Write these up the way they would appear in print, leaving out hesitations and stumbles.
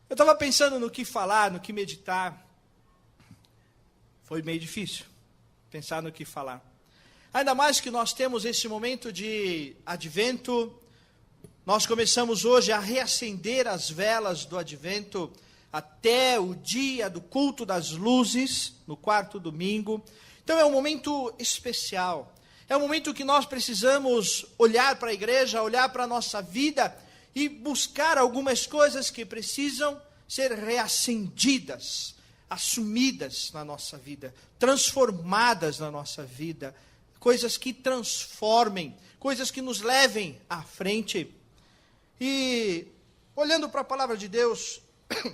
Eu estava pensando no que falar, no que meditar. Foi meio difícil pensar no que falar. Ainda mais que nós temos esse momento de advento. Nós começamos hoje a reacender as velas do advento até o dia do culto das luzes, no quarto domingo. Então é um momento especial. É um momento que nós precisamos olhar para a igreja, olhar para a nossa vida e buscar algumas coisas que precisam ser reacendidas, assumidas na nossa vida, transformadas na nossa vida, coisas que transformem, coisas que nos levem à frente. E olhando para a palavra de Deus,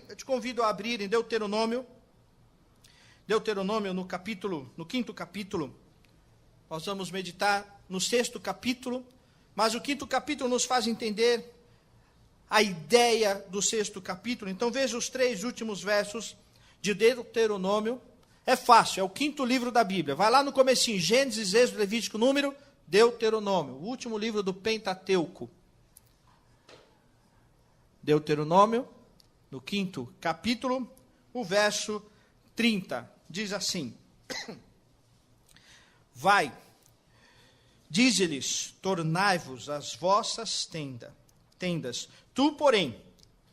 eu te convido a abrir em Deuteronômio no 5º capítulo. Nós vamos meditar no 6º capítulo, mas o 5º capítulo nos faz entender a ideia do 6º capítulo. Então veja os 3 últimos versos de Deuteronômio. É fácil, é o 5º livro da Bíblia. Vai lá no comecinho, Gênesis, Êxodo, Levítico, Número, Deuteronômio, o último livro do Pentateuco. Deuteronômio, no 5º capítulo, o verso 30, diz assim: Vai, dize-lhes, tornai-vos as vossas tendas. Tu, porém,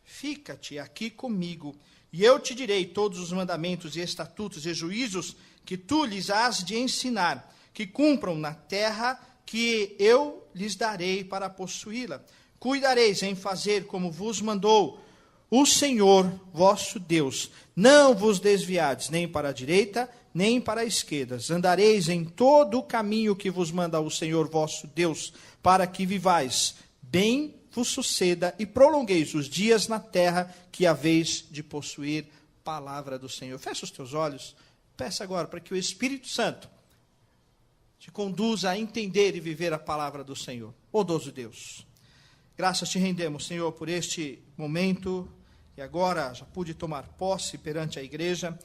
fica-te aqui comigo, e eu te direi todos os mandamentos e estatutos e juízos que tu lhes has de ensinar, que cumpram na terra que eu lhes darei para possuí-la. Cuidareis em fazer como vos mandou o Senhor vosso Deus. Não vos desviades nem para a direita, nem para a esquerda. Andareis em todo o caminho que vos manda o Senhor vosso Deus, para que vivais bem, vos suceda e prolongueis os dias na terra que haveis de possuir. Palavra do Senhor. Fecha os teus olhos. Peça agora para que o Espírito Santo te conduza a entender e viver a palavra do Senhor. Bondoso Deus, graças te rendemos, Senhor, por este momento, e agora já pude tomar posse perante a igreja.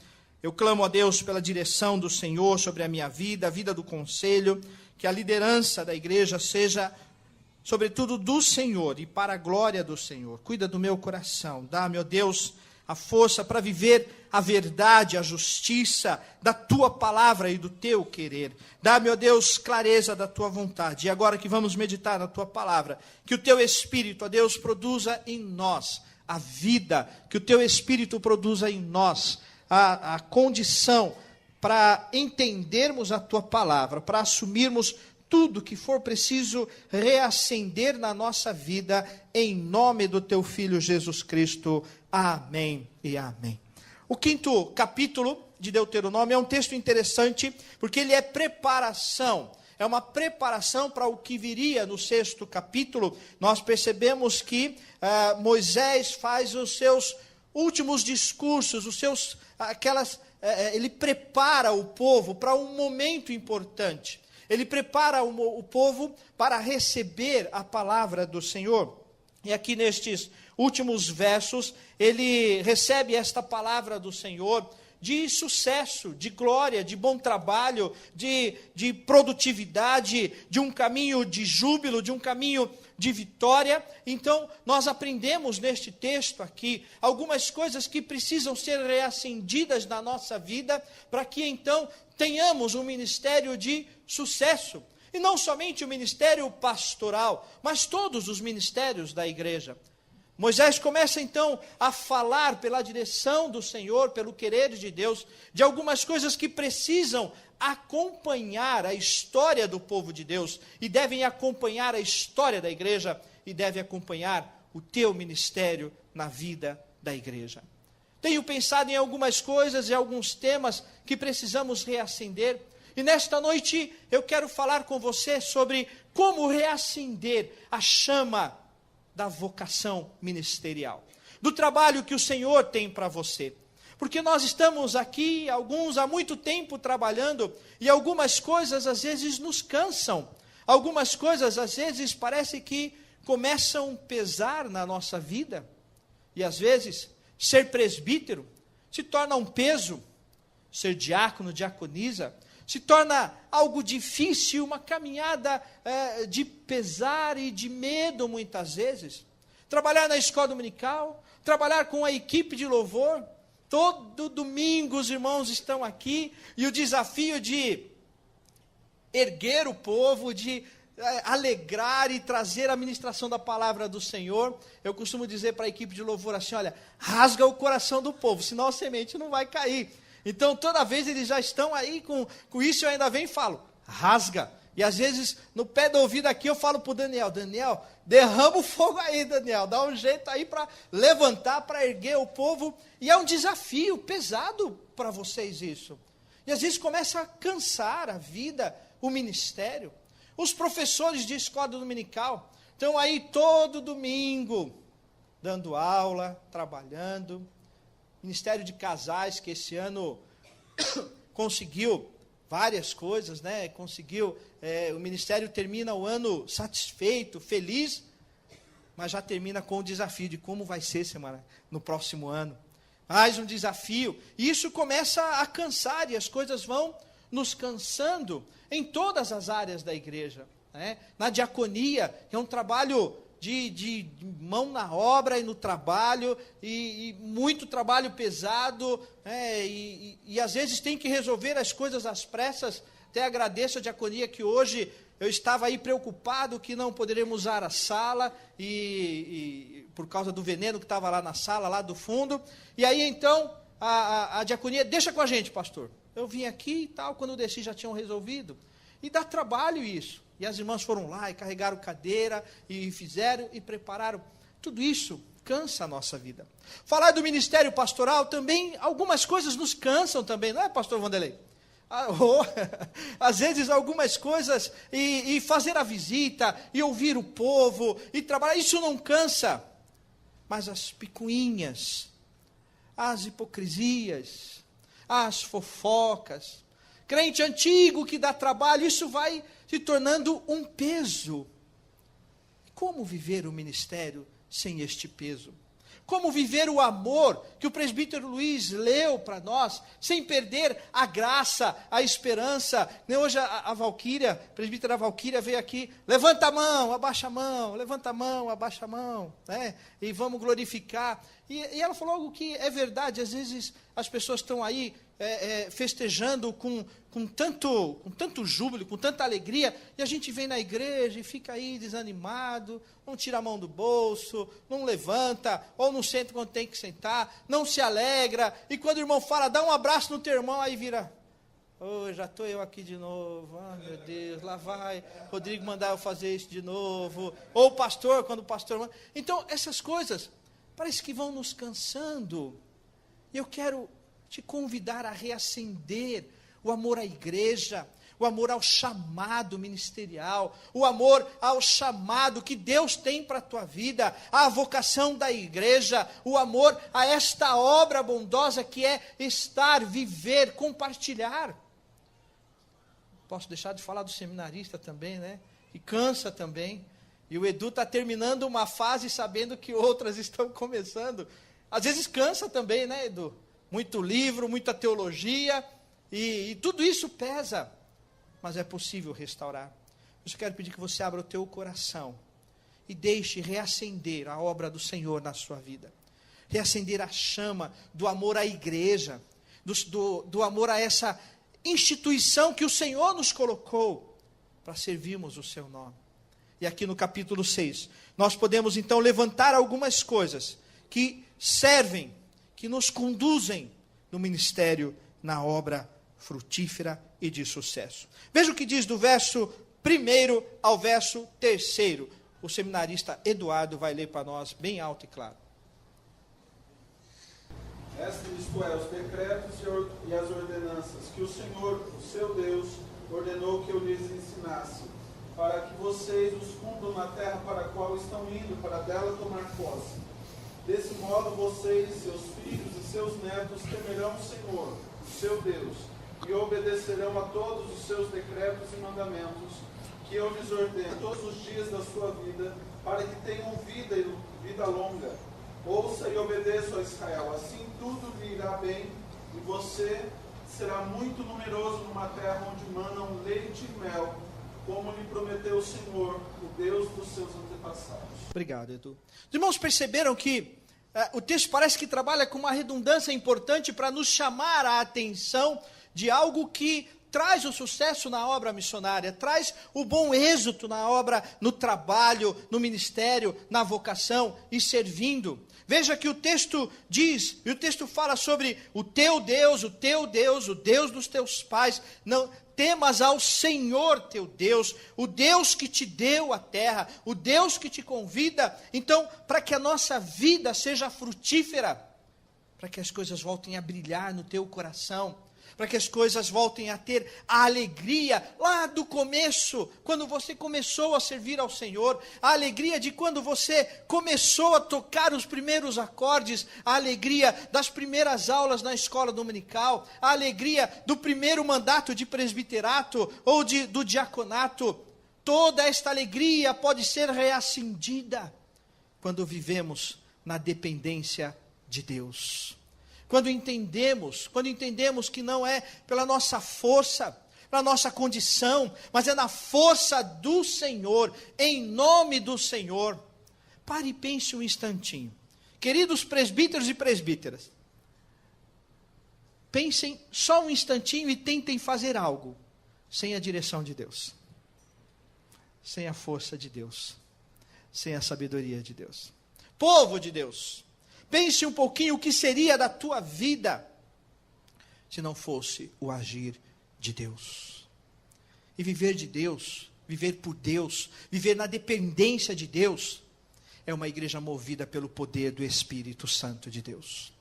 Eu clamo a Deus pela direção do Senhor sobre a minha vida, a vida do conselho, que a liderança da igreja seja, sobretudo, do Senhor e para a glória do Senhor. Cuida do meu coração, dá-me, ó Deus, a força para viver a verdade, a justiça da tua palavra e do teu querer. Dá-me, ó Deus, clareza da tua vontade. E agora que vamos meditar na tua palavra, que o teu Espírito, ó Deus, produza em nós a vida, que o teu Espírito produza em nós a condição para entendermos a tua palavra, para assumirmos tudo que for preciso reacender na nossa vida, em nome do teu Filho Jesus Cristo. Amém e amém. O 5º capítulo de Deuteronômio é um texto interessante, porque ele é preparação. É uma preparação para o que viria no 6º capítulo. Nós percebemos que Moisés faz os seus últimos discursos, ele prepara o povo para um momento importante. Ele prepara o povo para receber a palavra do Senhor. E aqui nestes últimos versos, ele recebe esta palavra do Senhor de sucesso, de glória, de bom trabalho, de produtividade, de um caminho de júbilo, de um caminho de vitória. Então, nós aprendemos neste texto aqui algumas coisas que precisam ser reacendidas na nossa vida, para que então tenhamos um ministério de sucesso. E não somente o ministério pastoral, mas todos os ministérios da igreja. Moisés começa então a falar pela direção do Senhor, pelo querer de Deus, de algumas coisas que precisam acompanhar a história do povo de Deus, e devem acompanhar a história da igreja, e devem acompanhar o teu ministério na vida da igreja. Tenho pensado em algumas coisas e alguns temas que precisamos reacender, e nesta noite eu quero falar com você sobre como reacender a chama da vocação ministerial, do trabalho que o Senhor tem para você. Porque nós estamos aqui, alguns há muito tempo trabalhando, e algumas coisas às vezes nos cansam, algumas coisas às vezes parece que começam a pesar na nossa vida, e às vezes ser presbítero se torna um peso, ser diácono, diaconisa, se torna algo difícil, uma caminhada de pesar e de medo muitas vezes. trabalhar na escola dominical, trabalhar com a equipe de louvor. Todo domingo os irmãos estão aqui, e o desafio de erguer o povo, de alegrar e trazer a ministração da palavra do Senhor. Eu costumo dizer para a equipe de louvor assim, olha, rasga o coração do povo, senão a semente não vai cair. Então toda vez eles já estão aí com isso, eu ainda venho e falo, rasga. E às vezes no pé do ouvido aqui eu falo para o Daniel, derrama o fogo aí, Daniel, dá um jeito aí para levantar, para erguer o povo. E é um desafio pesado para vocês isso. E às vezes começa a cansar a vida, o ministério. Os professores de escola dominical estão aí todo domingo, dando aula, trabalhando. Ministério de casais, que esse ano conseguiu várias coisas, né? Conseguiu, o ministério termina o ano satisfeito, feliz, mas já termina com o desafio de como vai ser no próximo ano. Mais um desafio. E isso começa a cansar, e as coisas vão nos cansando em todas as áreas da igreja, né? Na diaconia, que é um trabalho de mão na obra e no trabalho, e muito trabalho pesado, né? E às vezes tem que resolver as coisas às pressas. Até agradeço a diaconia que hoje eu estava aí preocupado que não poderíamos usar a sala, e por causa do veneno que estava lá na sala, lá do fundo. E aí então a diaconia, deixa com a gente, pastor. Eu vim aqui e tal, quando eu desci já tinham resolvido. E dá trabalho isso. E as irmãs foram lá e carregaram cadeira, e fizeram e prepararam. Tudo isso cansa a nossa vida. Falar do ministério pastoral também, algumas coisas nos cansam também, não é, pastor Vanderlei? Às vezes algumas coisas, e fazer a visita, e ouvir o povo, e trabalhar, isso não cansa. Mas as picuinhas, as hipocrisias, as fofocas, crente antigo que dá trabalho, isso vai se tornando um peso. Como viver o ministério sem este peso? Como viver o amor que o presbítero Luiz leu para nós, sem perder a graça, a esperança? Hoje a Valquíria, a presbítera Valquíria veio aqui, levanta a mão, abaixa a mão, levanta a mão, abaixa a mão, né? E vamos glorificar. E ela falou algo que é verdade, às vezes as pessoas estão aí festejando com tanto júbilo, com tanta alegria, e a gente vem na igreja e fica aí desanimado, não tira a mão do bolso, não levanta, ou não senta quando tem que sentar, não se alegra, e quando o irmão fala, dá um abraço no teu irmão, aí vira, já estou eu aqui de novo, meu Deus, lá vai Rodrigo mandar eu fazer isso de novo, ou o pastor, quando o pastor manda. Então essas coisas parece que vão nos cansando, e eu quero te convidar a reacender o amor à igreja, o amor ao chamado ministerial, o amor ao chamado que Deus tem para a tua vida, a vocação da igreja, o amor a esta obra bondosa que é estar, viver, compartilhar. Posso deixar de falar do seminarista também, né? E cansa também. E o Edu está terminando uma fase sabendo que outras estão começando. Às vezes cansa também, né, Edu? Muito livro, muita teologia, e tudo isso pesa, mas é possível restaurar. Eu quero pedir que você abra o teu coração e deixe reacender a obra do Senhor na sua vida. Reacender a chama do amor à igreja, do amor a essa instituição que o Senhor nos colocou para servirmos o seu nome. E aqui no capítulo 6, nós podemos então levantar algumas coisas que servem, que nos conduzem no ministério, na obra frutífera e de sucesso. Veja o que diz do verso 1 ao verso 3. O seminarista Eduardo vai ler para nós bem alto e claro. Isto é, os decretos e as ordenanças que o Senhor, o seu Deus, ordenou que eu lhes ensinasse, para que vocês os cumpram na terra para a qual estão indo, para dela tomar posse. Desse modo, vocês, seus filhos e seus netos temerão o Senhor, o seu Deus, e obedecerão a todos os seus decretos e mandamentos, que eu lhes ordeno todos os dias da sua vida, para que tenham vida longa. Ouça e obedeça, ó Israel, assim tudo lhe irá bem, e você será muito numeroso numa terra onde manam leite e mel, como lhe prometeu o Senhor, o Deus dos seus antepassados. Obrigado, Edu. Os irmãos perceberam que o texto parece que trabalha com uma redundância importante para nos chamar a atenção de algo que traz o sucesso na obra missionária, traz o bom êxito na obra, no trabalho, no ministério, na vocação e servindo. Veja que o texto diz, e o texto fala sobre o teu Deus, o Deus dos teus pais. Não temas ao Senhor teu Deus, o Deus que te deu a terra, o Deus que te convida. Então, para que a nossa vida seja frutífera, para que as coisas voltem a brilhar no teu coração, para que as coisas voltem a ter a alegria lá do começo, quando você começou a servir ao Senhor, a alegria de quando você começou a tocar os primeiros acordes, a alegria das primeiras aulas na escola dominical, a alegria do primeiro mandato de presbiterato ou do diaconato. Toda esta alegria pode ser reacendida quando vivemos na dependência de Deus. Quando entendemos que não é pela nossa força, pela nossa condição, mas é na força do Senhor, em nome do Senhor. Pare e pense um instantinho. Queridos presbíteros e presbíteras, pensem só um instantinho e tentem fazer algo sem a direção de Deus, sem a força de Deus, sem a sabedoria de Deus. Povo de Deus, pense um pouquinho o que seria da tua vida se não fosse o agir de Deus. E viver de Deus, viver por Deus, viver na dependência de Deus, é uma igreja movida pelo poder do Espírito Santo de Deus.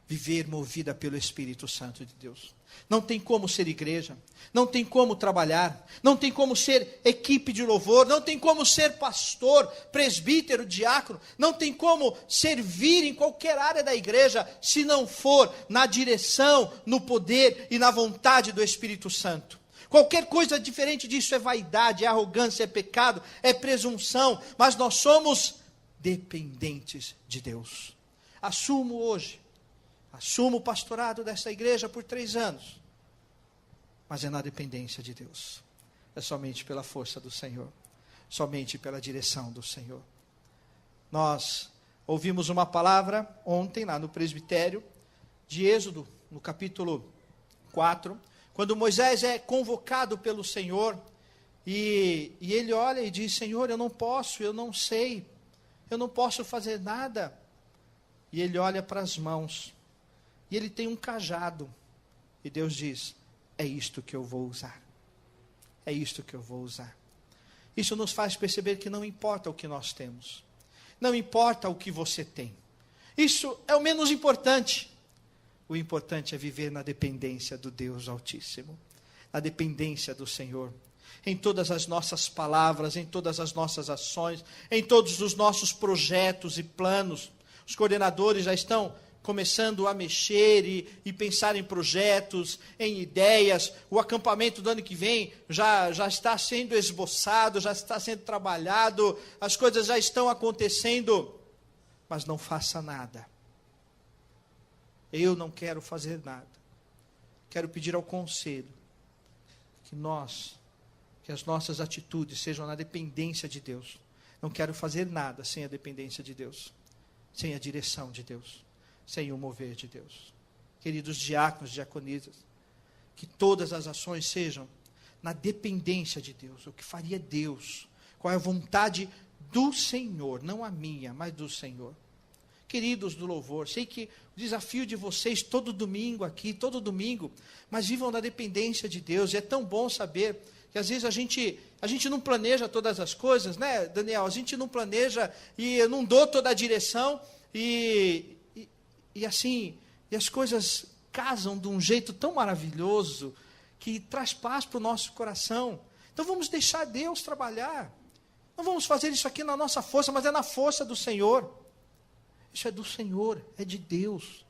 Viver movida pelo Espírito Santo de Deus. Não tem como ser igreja, não tem como trabalhar, não tem como ser equipe de louvor, não tem como ser pastor, presbítero, diácono, não tem como servir em qualquer área da igreja, se não for na direção, no poder e na vontade do Espírito Santo. Qualquer coisa diferente disso é vaidade, é arrogância, é pecado, é presunção, mas nós somos dependentes de Deus. Assumo o pastorado dessa igreja por 3 anos, mas é na dependência de Deus, é somente pela força do Senhor, somente pela direção do Senhor. Nós ouvimos uma palavra ontem lá no presbitério de Êxodo, no capítulo 4, quando Moisés é convocado pelo Senhor, e ele olha e diz: Senhor, eu não posso, eu não sei, eu não posso fazer nada. E ele olha para as mãos, e ele tem um cajado, e Deus diz: é isto que eu vou usar, é isto que eu vou usar. Isso nos faz perceber que não importa o que nós temos, não importa o que você tem, isso é o menos importante. O importante é viver na dependência do Deus Altíssimo, na dependência do Senhor, em todas as nossas palavras, em todas as nossas ações, em todos os nossos projetos e planos. Os coordenadores já estão começando a mexer e pensar em projetos, em ideias. O acampamento do ano que vem já está sendo esboçado, já está sendo trabalhado, as coisas já estão acontecendo, mas não faça nada. Eu não quero fazer nada. Quero pedir ao conselho que as nossas atitudes sejam na dependência de Deus. Não quero fazer nada sem a dependência de Deus, sem a direção de Deus, sem o mover de Deus. Queridos diáconos, diaconisas, que todas as ações sejam na dependência de Deus, o que faria Deus, qual é a vontade do Senhor, não a minha, mas do Senhor. Queridos do louvor, sei que o desafio de vocês todo domingo aqui, todo domingo, mas vivam na dependência de Deus. E é tão bom saber que às vezes a gente não planeja todas as coisas, né, Daniel? A gente não planeja e eu não dou toda a direção e as coisas casam de um jeito tão maravilhoso que traz paz para o nosso coração. Então vamos deixar Deus trabalhar. Não vamos fazer isso aqui na nossa força, mas é na força do Senhor. Isso é do Senhor, é de Deus.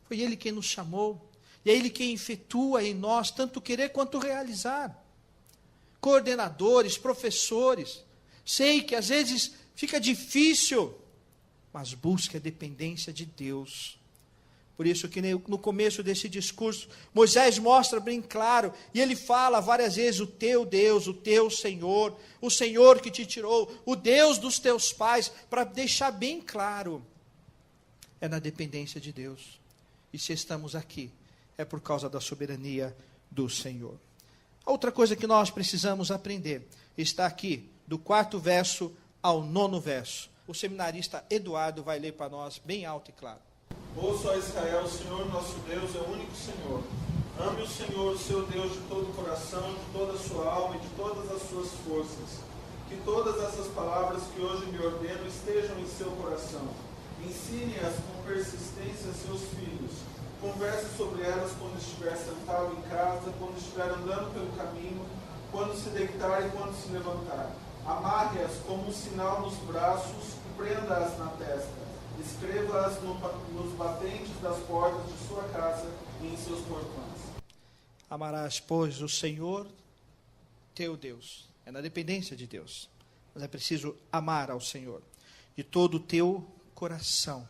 Foi Ele quem nos chamou. E é Ele quem efetua em nós tanto querer quanto realizar. Coordenadores, professores. Sei que às vezes fica difícil, mas busque a dependência de Deus. Por isso que no começo desse discurso, Moisés mostra bem claro, e ele fala várias vezes, o teu Deus, o teu Senhor, o Senhor que te tirou, o Deus dos teus pais, para deixar bem claro, é na dependência de Deus. E se estamos aqui, é por causa da soberania do Senhor. A outra coisa que nós precisamos aprender, está aqui, do 4º verso ao 9º verso. O seminarista Eduardo vai ler para nós, bem alto e claro. Ouça, ó Israel, o Senhor nosso Deus é o único Senhor. Ame o Senhor, o seu Deus, de todo o coração, de toda a sua alma e de todas as suas forças. Que todas essas palavras que hoje me ordeno estejam em seu coração. Ensine-as com persistência a seus filhos. Converse sobre elas quando estiver sentado em casa, quando estiver andando pelo caminho, quando se deitar e quando se levantar. Amarre-as como um sinal nos braços e prenda-as na testa. Escreva-as nos batentes das portas de sua casa e em seus portões. Amarás, pois, o Senhor teu Deus. É na dependência de Deus. Mas é preciso amar ao Senhor de todo o teu coração,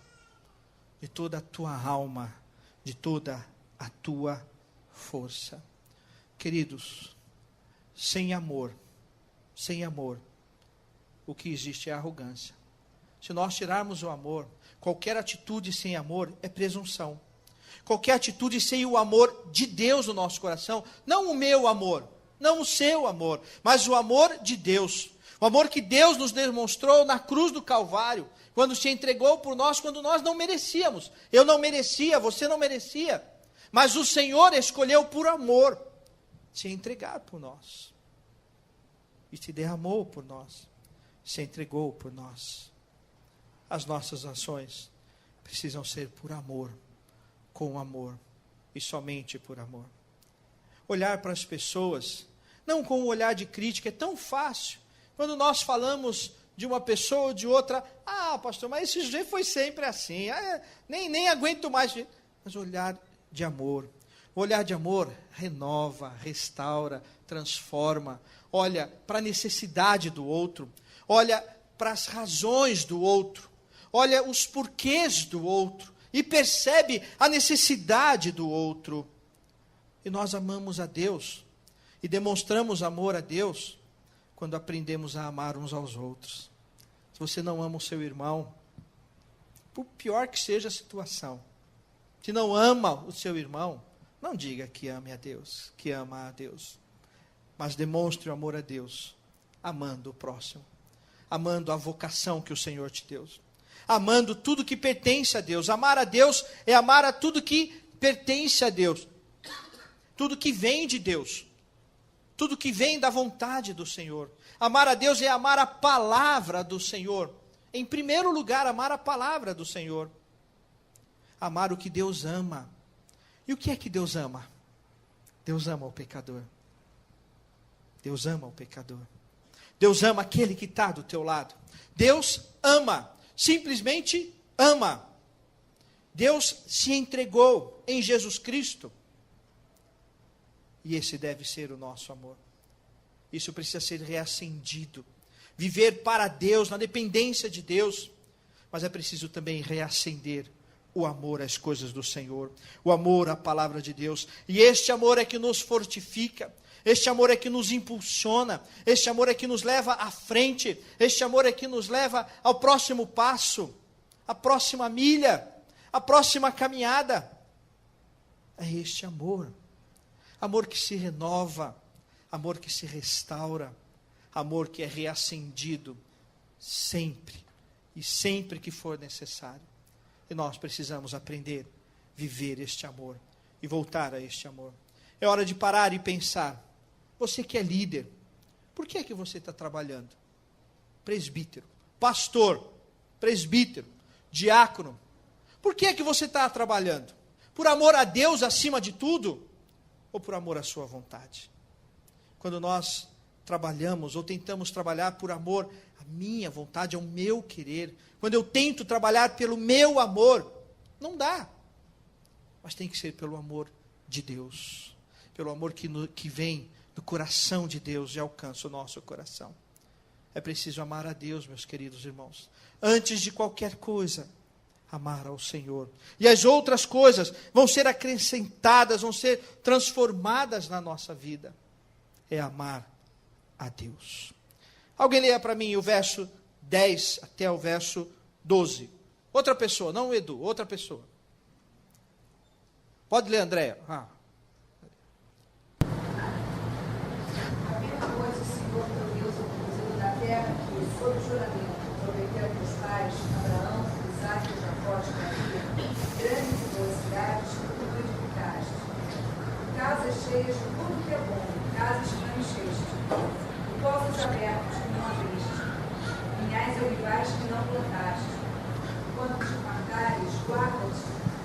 de toda a tua alma, de toda a tua força. Queridos, sem amor, o que existe é arrogância. Se nós tirarmos o amor, qualquer atitude sem amor é presunção. Qualquer atitude sem o amor de Deus no nosso coração, não o meu amor, não o seu amor, mas o amor de Deus. O amor que Deus nos demonstrou na cruz do Calvário, quando se entregou por nós, quando nós não merecíamos. Eu não merecia, você não merecia. Mas o Senhor escolheu por amor se entregar por nós. E se derramou por nós, se entregou por nós. As nossas ações precisam ser por amor, com amor e somente por amor. Olhar para as pessoas, não com um olhar de crítica, é tão fácil. Quando nós falamos de uma pessoa ou de outra, pastor, mas esse jeito foi sempre assim, nem aguento mais. Mas olhar de amor, o olhar de amor renova, restaura, transforma, olha para a necessidade do outro, olha para as razões do outro, olha os porquês do outro e percebe a necessidade do outro. E nós amamos a Deus e demonstramos amor a Deus quando aprendemos a amar uns aos outros. Se você não ama o seu irmão, por pior que seja a situação, se não ama o seu irmão, não diga que ame a Deus, que ama a Deus, mas demonstre o amor a Deus, amando o próximo, amando a vocação que o Senhor te deu, amando tudo que pertence a Deus. Amar a Deus é amar a tudo que pertence a Deus, tudo que vem de Deus, tudo que vem da vontade do Senhor. Amar a Deus é amar a palavra do Senhor. Em primeiro lugar, amar a palavra do Senhor. Amar o que Deus ama. E o que é que Deus ama? Deus ama o pecador. Deus ama o pecador. Deus ama aquele que está do teu lado. Deus ama, simplesmente ama. Deus se entregou em Jesus Cristo. E esse deve ser o nosso amor. Isso precisa ser reacendido. Viver para Deus, na dependência de Deus. Mas é preciso também reacender o amor às coisas do Senhor. O amor à palavra de Deus. E este amor é que nos fortifica. Este amor é que nos impulsiona. Este amor é que nos leva à frente. Este amor é que nos leva ao próximo passo. A próxima milha. A próxima caminhada. É este amor. Amor que se renova. Amor que se restaura. Amor que é reacendido sempre. E sempre que for necessário. E nós precisamos aprender, viver este amor. E voltar a este amor. É hora de parar e pensar. Você que é líder, por que é que você está trabalhando? Presbítero, pastor, presbítero, diácono. Por que é que você está trabalhando? Por amor a Deus acima de tudo? Ou por amor à sua vontade? Quando nós trabalhamos ou tentamos trabalhar por amor à minha vontade, ao meu querer, quando eu tento trabalhar pelo meu amor, não dá. Mas tem que ser pelo amor de Deus, pelo amor que vem do coração de Deus e alcança o nosso coração. É preciso amar a Deus, meus queridos irmãos, antes de qualquer coisa, amar ao Senhor. E as outras coisas vão ser acrescentadas, vão ser transformadas na nossa vida. É amar a Deus. Alguém leia para mim o verso 10 até o verso 12. Outra pessoa, não o Edu, outra pessoa. Pode ler, Andréia. Sob juramento, prometeu a teus pais, Abraão, Isaque e Jacó de Maria, grandes e boas cidades que tu edificaste. Casas cheias de tudo que é bom, casas que não encheste, e poços abertos que não abriste, vinhais e olivais que não plantaste. Quando te fartares, guarda-te,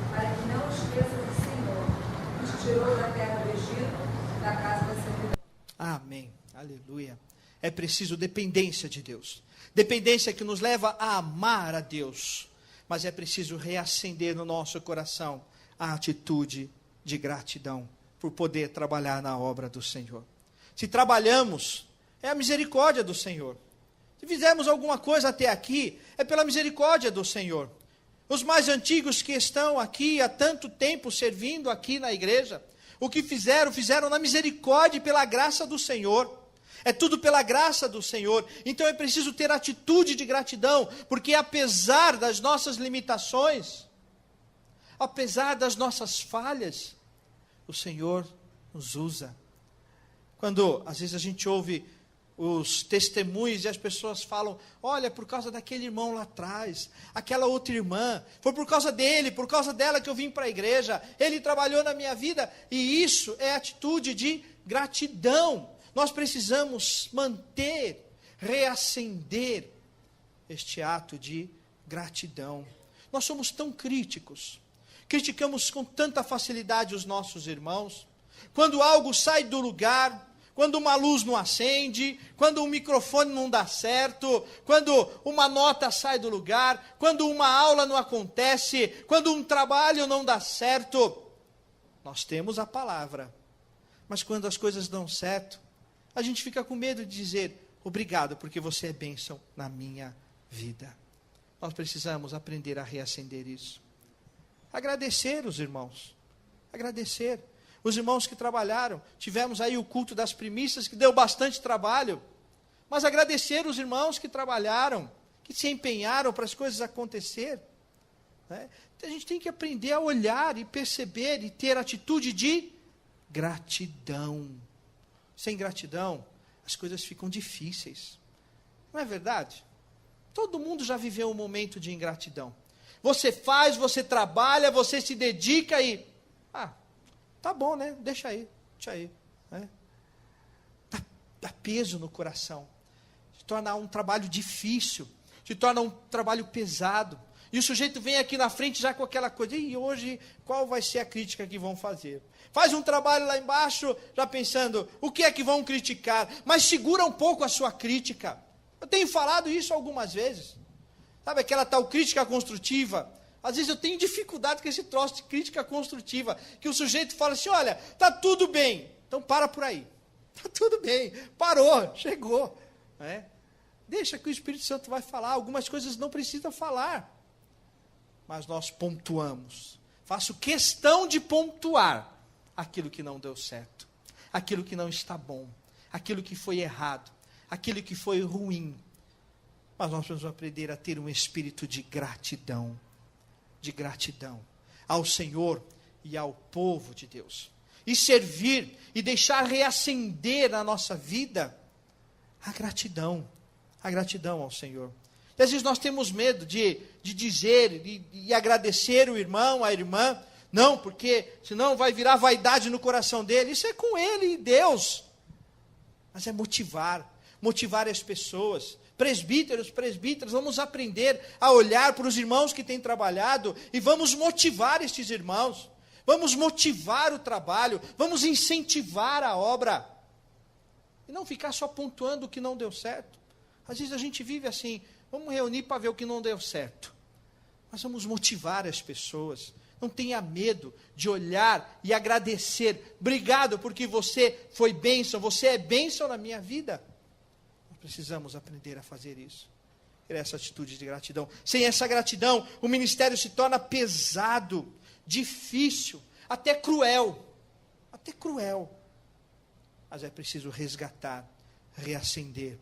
para que não esqueças o Senhor, que te tirou da terra do Egito, da casa da servidão. Amém. Aleluia. É preciso dependência de Deus. Dependência que nos leva a amar a Deus. Mas é preciso reacender no nosso coração a atitude de gratidão por poder trabalhar na obra do Senhor. Se trabalhamos, é a misericórdia do Senhor. Se fizermos alguma coisa até aqui, é pela misericórdia do Senhor. Os mais antigos que estão aqui há tanto tempo servindo aqui na igreja, o que fizeram na misericórdia e pela graça do Senhor. É tudo pela graça do Senhor. Então é preciso ter atitude de gratidão, porque apesar das nossas limitações, apesar das nossas falhas, o Senhor nos usa. Quando às vezes a gente ouve os testemunhos e as pessoas falam, olha, por causa daquele irmão lá atrás, aquela outra irmã, foi por causa dele, por causa dela que eu vim para a igreja, ele trabalhou na minha vida, e isso é atitude de gratidão. Nós precisamos manter, reacender este ato de gratidão. Nós somos tão críticos, criticamos com tanta facilidade os nossos irmãos. Quando algo sai do lugar, quando uma luz não acende, quando um microfone não dá certo, quando uma nota sai do lugar, quando uma aula não acontece, quando um trabalho não dá certo, nós temos a palavra. Mas quando as coisas dão certo, a gente fica com medo de dizer, obrigado, porque você é bênção na minha vida. Nós precisamos aprender a reacender isso. Agradecer os irmãos. Agradecer. Os irmãos que trabalharam. Tivemos aí o culto das primícias, que deu bastante trabalho. Mas agradecer os irmãos que trabalharam, que se empenharam para as coisas acontecer. Né? Então, a gente tem que aprender a olhar e perceber e ter atitude de gratidão. Sem gratidão, as coisas ficam difíceis. Não é verdade? Todo mundo já viveu um momento de ingratidão. Você faz, você trabalha, você se dedica e... tá bom, né? Deixa aí. Né? Dá peso no coração. Se torna um trabalho difícil. Se torna um trabalho pesado. E o sujeito vem aqui na frente já com aquela coisa. E hoje, qual vai ser a crítica que vão fazer? Faz um trabalho lá embaixo, já pensando, o que é que vão criticar? Mas segura um pouco a sua crítica. Eu tenho falado isso algumas vezes. Sabe aquela tal crítica construtiva? Às vezes eu tenho dificuldade com esse troço de crítica construtiva, que o sujeito fala assim, olha, está tudo bem, então para por aí. Está tudo bem, parou, chegou. Né? Deixa que o Espírito Santo vai falar, algumas coisas não precisa falar. Mas nós pontuamos. Faço questão de pontuar aquilo que não deu certo, aquilo que não está bom, aquilo que foi errado, aquilo que foi ruim. Mas nós precisamos aprender a ter um espírito de gratidão ao Senhor e ao povo de Deus. E servir e deixar reacender na nossa vida a gratidão ao Senhor. E às vezes nós temos medo de dizer e agradecer o irmão, a irmã. Não, porque senão vai virar vaidade no coração dele. Isso é com ele e Deus. Mas é motivar as pessoas. Presbíteros, vamos aprender a olhar para os irmãos que têm trabalhado e vamos motivar estes irmãos. Vamos motivar o trabalho, vamos incentivar a obra. E não ficar só pontuando o que não deu certo. Às vezes a gente vive assim, vamos reunir para ver o que não deu certo. Mas vamos motivar as pessoas. Não tenha medo de olhar e agradecer. Obrigado porque você foi bênção, você é bênção na minha vida. Nós precisamos aprender a fazer isso. ter essa atitude de gratidão. Sem essa gratidão, o ministério se torna pesado, difícil, até cruel. Até cruel. Mas é preciso resgatar, reacender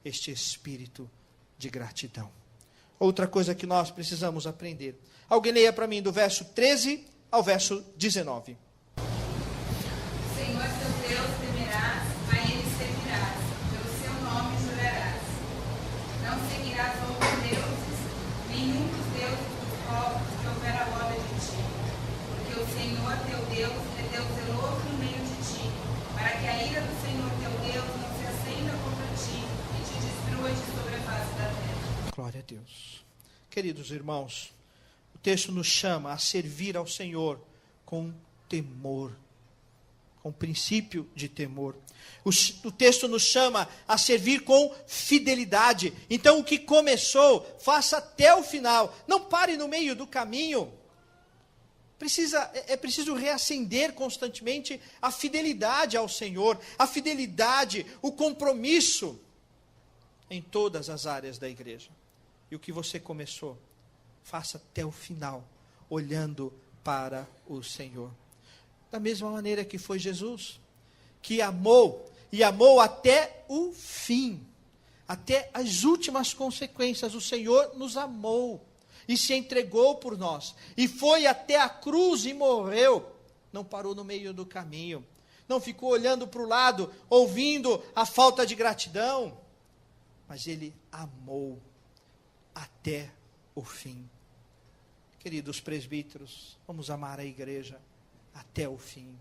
este espírito de gratidão. Outra coisa que nós precisamos aprender. Alguém leia para mim do verso 13 ao verso 19. Senhor teu Deus temerás, a ele servirás, pelo seu nome jurarás. Não seguirás outros deuses, nenhum dos deuses dos povos que houver à moda de ti. Porque o Senhor teu Deus é Deus zeloso no meio de ti, para que a ira do Senhor teu Deus não se acenda contra ti e te destrua de sobre a face da terra. Glória a Deus. Queridos irmãos, o texto nos chama a servir ao Senhor com temor, com princípio de temor. O texto nos chama a servir com fidelidade. Então, o que começou, faça até o final. Não pare no meio do caminho. É preciso reacender constantemente a fidelidade ao Senhor, a fidelidade, o compromisso em todas as áreas da igreja. E o que você começou, faça até o final, olhando para o Senhor. Da mesma maneira que foi Jesus, que amou, e amou até o fim, até as últimas consequências. O Senhor nos amou, e se entregou por nós, e foi até a cruz e morreu. Não parou no meio do caminho, não ficou olhando para o lado, ouvindo a falta de gratidão, mas Ele amou até o fim. Queridos presbíteros, vamos amar a igreja até o fim.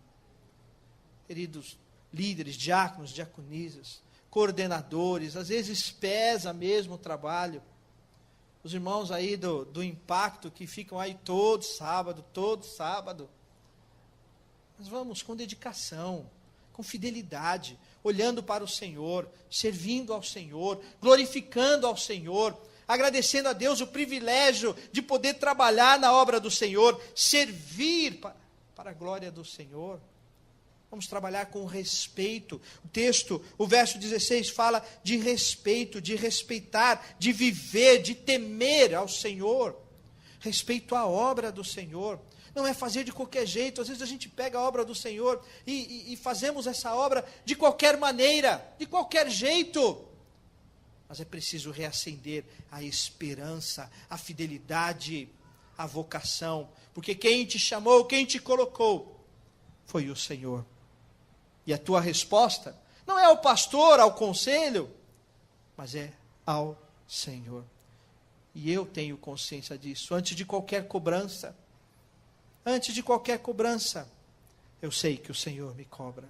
Queridos líderes, diáconos, diaconisas, coordenadores, às vezes pesa mesmo o trabalho. Os irmãos aí do impacto que ficam aí todo sábado. Mas vamos com dedicação, com fidelidade, olhando para o Senhor, servindo ao Senhor, glorificando ao Senhor, agradecendo a Deus o privilégio de poder trabalhar na obra do Senhor, servir para a glória do Senhor. Vamos trabalhar com respeito. O texto, o verso 16 fala de respeito, de respeitar, de viver, de temer ao Senhor. Respeito à obra do Senhor. Não é fazer de qualquer jeito. Às vezes a gente pega a obra do Senhor e fazemos essa obra de qualquer maneira, de qualquer jeito. Mas é preciso reacender a esperança, a fidelidade, a vocação. Porque quem te chamou, quem te colocou, foi o Senhor. E a tua resposta não é ao pastor, ao conselho, mas é ao Senhor. E eu tenho consciência disso. Antes de qualquer cobrança, eu sei que o Senhor me cobra.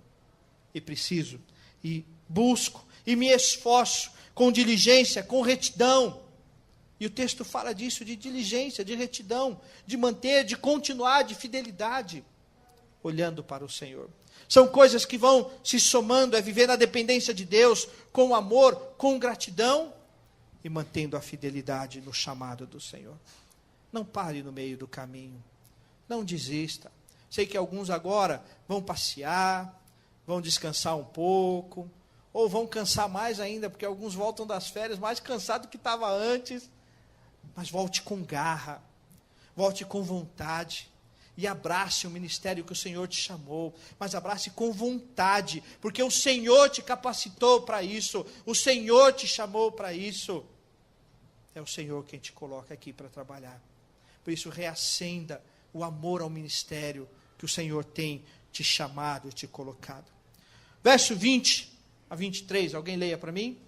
E preciso, e busco, e me esforço com diligência, com retidão. E o texto fala disso, de diligência, de retidão, de manter, de continuar, de fidelidade, olhando para o Senhor. São coisas que vão se somando, é viver na dependência de Deus, com amor, com gratidão, e mantendo a fidelidade no chamado do Senhor. Não pare no meio do caminho, não desista. Sei que alguns agora vão passear, vão descansar um pouco, ou vão cansar mais ainda, porque alguns voltam das férias mais cansados do que estava antes. Mas volte com garra, volte com vontade, e abrace o ministério que o Senhor te chamou, mas abrace com vontade, porque o Senhor te capacitou para isso, o Senhor te chamou para isso. É o Senhor quem te coloca aqui para trabalhar. Por isso, reacenda o amor ao ministério que o Senhor tem te chamado e te colocado. Verso 20 a 23, alguém leia para mim?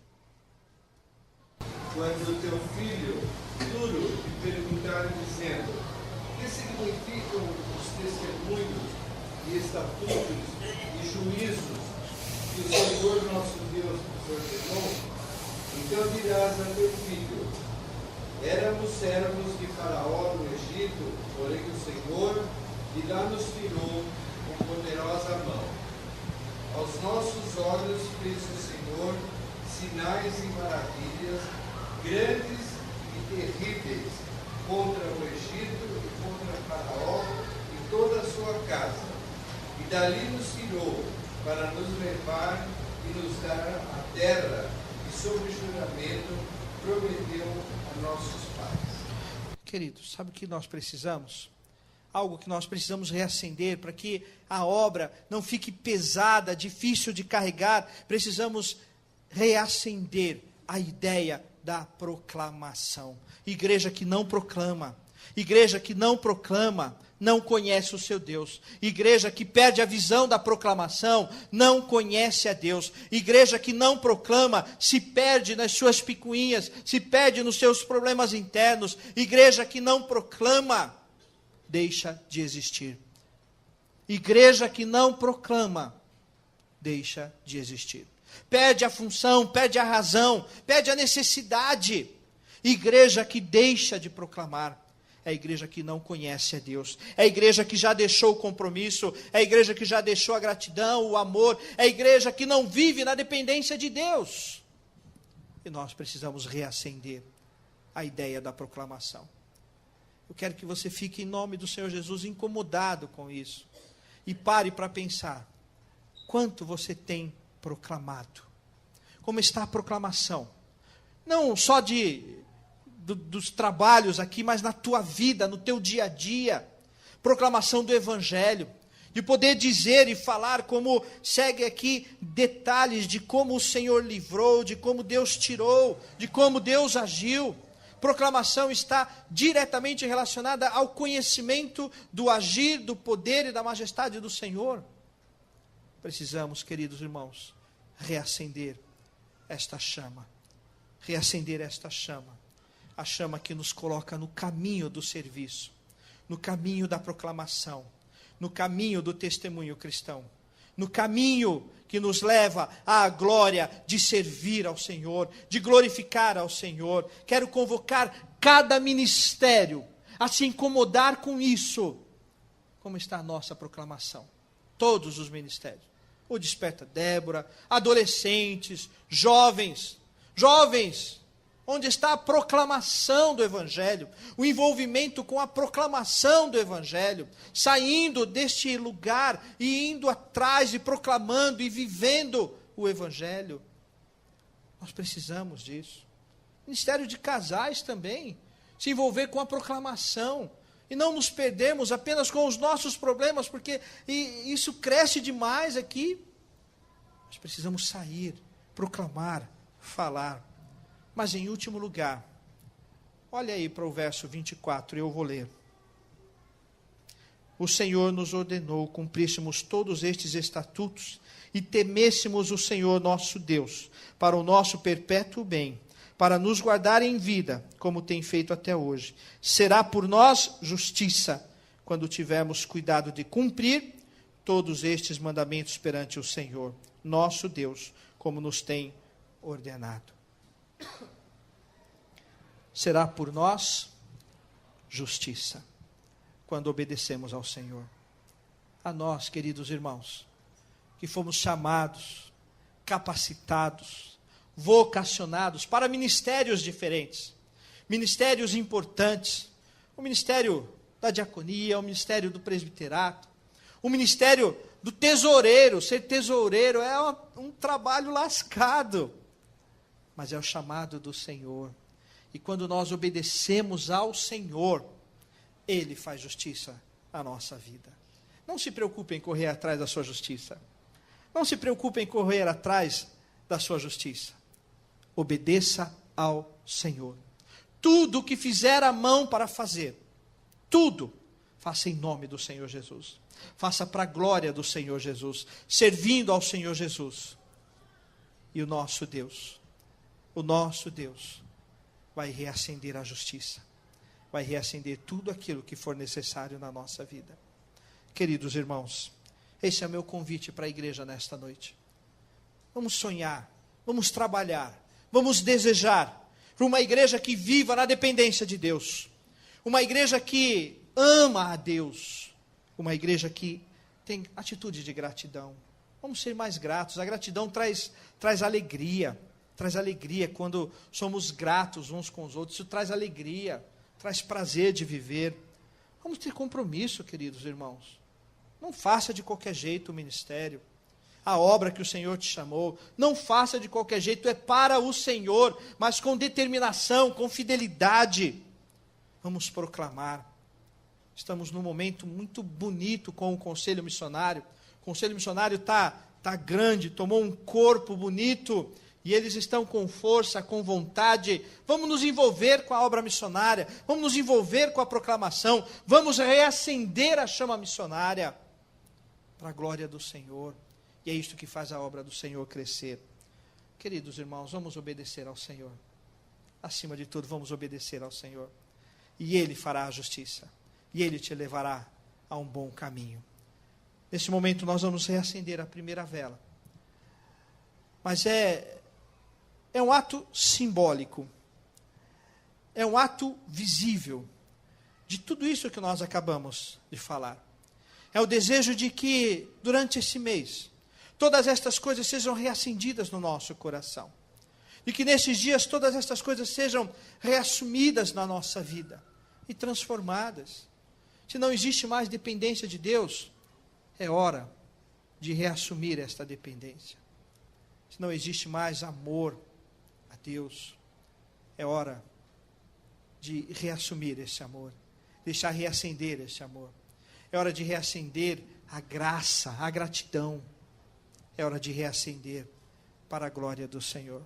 Quando teu filho duro te perguntar dizendo: o que significam os testemunhos e estatutos e juízos que o Senhor nosso Deus nos ordenou? Então dirás a teu filho: éramos servos de Faraó no Egito, porém o Senhor de lá nos tirou com poderosa mão. Aos nossos olhos fez o Senhor sinais e maravilhas grandes e terríveis contra o Egito e contra Faraó e toda a sua casa. E dali nos tirou para nos levar e nos dar a terra, e sob juramento prometeu a nossos pais. Queridos, sabe o que nós precisamos? Algo que nós precisamos reacender para que a obra não fique pesada, difícil de carregar. Precisamos reacender a ideia da proclamação. Igreja que não proclama, não conhece o seu Deus. Igreja que perde a visão da proclamação, não conhece a Deus. Igreja que não proclama, se perde nas suas picuinhas, se perde nos seus problemas internos. Igreja que não proclama, deixa de existir. Igreja que não proclama, deixa de existir. Perde a função, perde a razão, perde a necessidade. Igreja que deixa de proclamar, é a igreja que não conhece a Deus. É a igreja que já deixou o compromisso, é a igreja que já deixou a gratidão, o amor, é a igreja que não vive na dependência de Deus. E nós precisamos reacender a ideia da proclamação. Eu quero que você fique, em nome do Senhor Jesus, incomodado com isso. E pare para pensar, quanto você tem proclamado? Como está a proclamação? Não só dos trabalhos aqui, mas na tua vida, no teu dia a dia. Proclamação do Evangelho. De poder dizer e falar, como segue aqui, detalhes de como o Senhor livrou, de como Deus tirou, de como Deus agiu. Proclamação está diretamente relacionada ao conhecimento do agir, do poder e da majestade do Senhor. Precisamos, queridos irmãos, reacender esta chama. Reacender esta chama. A chama que nos coloca no caminho do serviço, no caminho da proclamação, no caminho do testemunho cristão, no caminho que nos leva à glória de servir ao Senhor, de glorificar ao Senhor. Quero convocar cada ministério a se incomodar com isso. Como está a nossa proclamação? Todos os ministérios. O Desperta Débora, adolescentes, jovens, onde está a proclamação do Evangelho, o envolvimento com a proclamação do Evangelho, saindo deste lugar e indo atrás e proclamando e vivendo o Evangelho. Nós precisamos disso. Ministério de casais também, se envolver com a proclamação, e não nos perdermos apenas com os nossos problemas, porque isso cresce demais aqui. Nós precisamos sair, proclamar, falar. Mas em último lugar, olha aí para o verso 24, eu vou ler. O Senhor nos ordenou cumpríssemos todos estes estatutos e temêssemos o Senhor nosso Deus, para o nosso perpétuo bem, para nos guardar em vida, como tem feito até hoje. Será por nós justiça, quando tivermos cuidado de cumprir todos estes mandamentos perante o Senhor, nosso Deus, como nos tem ordenado. Será por nós justiça, quando obedecemos ao Senhor. A nós, queridos irmãos, que fomos chamados, capacitados, vocacionados para ministérios diferentes, ministérios importantes, o ministério da diaconia, o ministério do presbiterato, o ministério do tesoureiro. Ser tesoureiro é um trabalho lascado, mas é o chamado do Senhor. E quando nós obedecemos ao Senhor, Ele faz justiça à nossa vida. Não se preocupe em correr atrás da sua justiça. Não se preocupe em correr atrás da sua justiça. Obedeça ao Senhor. Tudo o que fizer a mão para fazer, tudo, faça em nome do Senhor Jesus. Faça para a glória do Senhor Jesus, servindo ao Senhor Jesus. E o nosso Deus vai reacender a justiça, vai reacender tudo aquilo que for necessário na nossa vida. Queridos irmãos, esse é o meu convite para a igreja nesta noite. Vamos sonhar, vamos trabalhar, vamos desejar por uma igreja que viva na dependência de Deus, uma igreja que ama a Deus, uma igreja que tem atitude de gratidão. Vamos ser mais gratos. A gratidão traz alegria. Traz alegria quando somos gratos uns com os outros. Isso traz alegria, traz prazer de viver. Vamos ter compromisso, queridos irmãos. Não faça de qualquer jeito o ministério. a obra que o Senhor te chamou. Não faça de qualquer jeito, é para o Senhor, mas com determinação, com fidelidade. Vamos proclamar. Estamos num momento muito bonito com o Conselho Missionário. O Conselho Missionário está grande, tomou um corpo bonito, e eles estão com força, com vontade. Vamos nos envolver com a obra missionária, vamos nos envolver com a proclamação, vamos reacender a chama missionária, para a glória do Senhor. E é isto que faz a obra do Senhor crescer. Queridos irmãos, vamos obedecer ao Senhor. Acima de tudo, vamos obedecer ao Senhor. E Ele fará a justiça. E Ele te levará a um bom caminho. Nesse momento nós vamos reacender a primeira vela. Mas é um ato simbólico. É um ato visível de tudo isso que nós acabamos de falar. É o desejo de que, durante esse mês, todas estas coisas sejam reacendidas no nosso coração. E que nesses dias todas estas coisas sejam reassumidas na nossa vida e transformadas. Se não existe mais dependência de Deus, é hora de reassumir esta dependência. Se não existe mais amor a Deus, é hora de reassumir esse amor, deixar reacender esse amor. É hora de reacender a graça, a gratidão. É hora de reacender para a glória do Senhor.